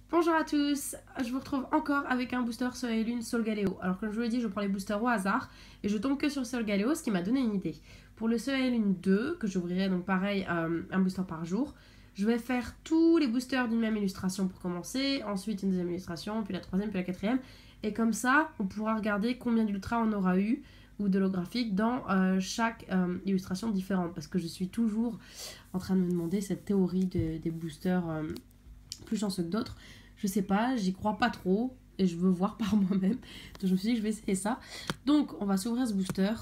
Bonjour à tous, je vous retrouve encore avec un booster Soleil et Lune Solgaleo. Alors comme je vous l'ai dit, je prends les boosters au hasard et je tombe que sur Solgaleo, ce qui m'a donné une idée. Pour le Soleil et Lune 2, que j'ouvrirai donc pareil un booster par jour, je vais faire tous les boosters d'une même illustration pour commencer, ensuite une deuxième illustration, puis la troisième, puis la quatrième. Et comme ça, on pourra regarder combien d'ultra on aura eu ou d'holographique dans chaque illustration différente. Parce que je suis toujours en train de me demander cette théorie des boosters plus chanceux que d'autres. Je sais pas, j'y crois pas trop et je veux voir par moi-même. Donc je me suis dit que je vais essayer ça. Donc on va s'ouvrir ce booster.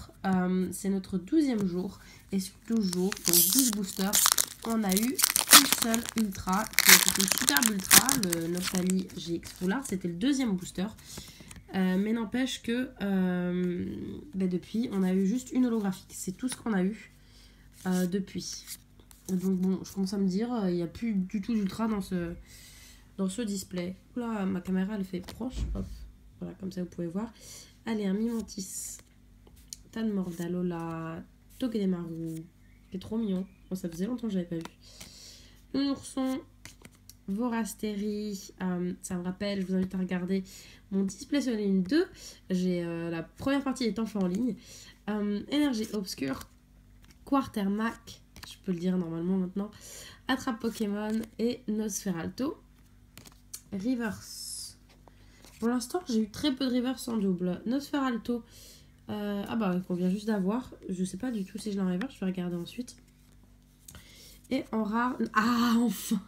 C'est notre 12e jour. Et sur 12 jours, donc 12 boosters, on a eu une seule ultra qui était une superbe ultra, le Noctali GX Full Art. C'était le deuxième booster. Mais n'empêche que depuis, on a eu juste une holographique. C'est tout ce qu'on a eu depuis. Donc bon, je commence à me dire, il n'y a plus du tout d'ultra dans ce display. Oula, ma caméra elle fait proche. Hop, voilà, comme ça vous pouvez voir. Allez, un Mimantis, Tan Mordalola, Togedemaru, qui est trop mignon. Bon, ça faisait longtemps que je l'avais pas vu. Un ourson, Vorasteri, ça me rappelle, je vous invite à regarder mon display sur la ligne 2. J'ai la première partie est enfin en ligne. Énergie obscure, Quartermac, je peux le dire normalement maintenant, Attrape Pokémon et Nosferalto. Reverse. Pour l'instant, j'ai eu très peu de reverse en double. Nosferalto, qu'on vient juste d'avoir. Je sais pas du tout si je l'ai en reverse, je vais regarder ensuite. Et en rare. Ah, enfin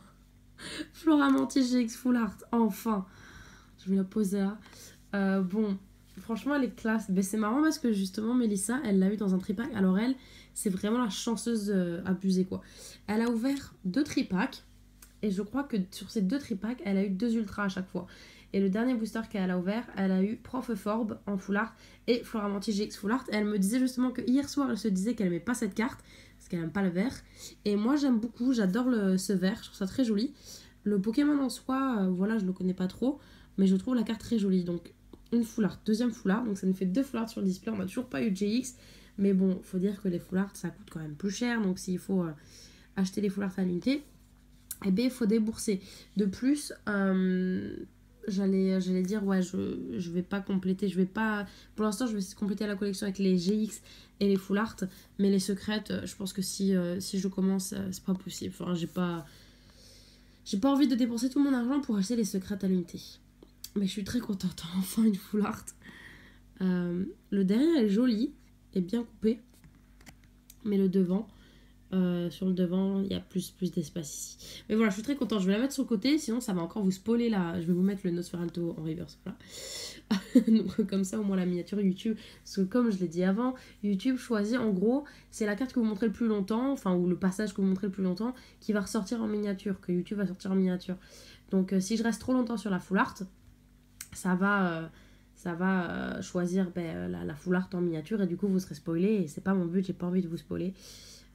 Floramantis GX Full Art, enfin. Je vais la poser là. Bon, franchement, elle est classe. Ben, c'est marrant parce que justement, Mélissa, elle l'a eu dans un tripack. Alors, elle, c'est vraiment la chanceuse abusée, quoi. Elle a ouvert 2 tripacks. Et je crois que sur ces 2 tripacks, elle a eu 2 ultras à chaque fois. Et le dernier booster qu'elle a ouvert, elle a eu Prof Forbe en full art et Floramantis GX full art. Et elle me disait justement que hier soir, elle se disait qu'elle n'aimait pas cette carte parce qu'elle n'aime pas le vert. Et moi, j'aime beaucoup, j'adore ce vert, je trouve ça très joli. Le Pokémon en soi, voilà, je le connais pas trop, mais je trouve la carte très jolie. Donc, une full art, deuxième full art, donc ça nous fait 2 full art sur le display. On n'a toujours pas eu de GX, mais bon, faut dire que les full art, ça coûte quand même plus cher. Donc, s'il faut acheter les full art à l'unité, eh bien, il faut débourser. De plus, j'allais dire, ouais, je vais pas compléter, je vais pas... Pour l'instant, je vais compléter la collection avec les GX et les full art, mais les secrètes, je pense que si je commence, c'est pas possible. Enfin, j'ai pas envie de dépenser tout mon argent pour acheter les secrètes à l'unité. Mais je suis très contente, enfin une full art. Le derrière est joli, est bien coupé, mais le devant... sur le devant, il y a plus d'espace ici. Mais voilà, je suis très contente. Je vais la mettre sur le côté, sinon ça va encore vous spoiler là. Je vais vous mettre le Nosferalto en reverse. Voilà. Donc, comme ça, au moins la miniature YouTube. Parce que comme je l'ai dit avant, YouTube choisit en gros, c'est la carte que vous montrez le plus longtemps, enfin, ou le passage que vous montrez le plus longtemps, qui va ressortir en miniature, que YouTube va sortir en miniature. Donc, si je reste trop longtemps sur la full art, ça va choisir la full art en miniature et du coup vous serez spoilé. Et c'est pas mon but, j'ai pas envie de vous spoiler.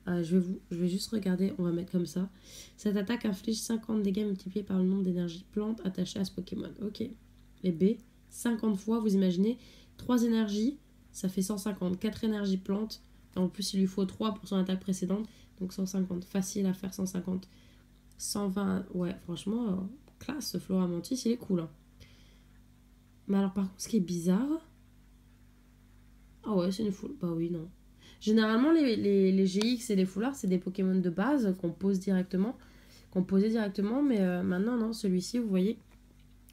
Je vais juste regarder, on va mettre comme ça. Cette attaque inflige 50 dégâts multipliés par le nombre d'énergies plantes attachées à ce Pokémon. Ok. Et B, 50 fois, vous imaginez, 3 énergies, ça fait 150. 4 énergies plantes, en plus il lui faut 3 pour son attaque précédente, donc 150. Facile à faire, 150. 120, ouais, franchement, classe, ce Floramantis, il est cool. Hein. Mais alors par contre, ce qui est bizarre... Ah ouais, c'est une full. Bah oui, non. Généralement, les GX et les full art, c'est des Pokémon de base qu'on posait directement. Mais maintenant, non, celui-ci, vous voyez,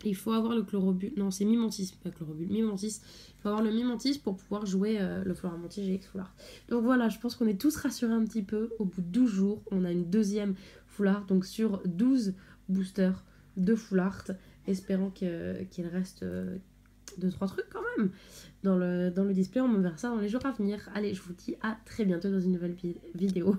il faut avoir le Chlorobule. Non, c'est Mimantis, pas Chlorobule, Mimantis. Il faut avoir le Mimantis pour pouvoir jouer le Floramantis GX full art. Donc voilà, je pense qu'on est tous rassurés un petit peu. Au bout de 12 jours, on a une deuxième full art. Donc sur 12 boosters de full art, espérons qu'il reste 2-3 trucs quand même dans le display. On me verra ça dans les jours à venir. Allez, je vous dis à très bientôt dans une nouvelle vidéo.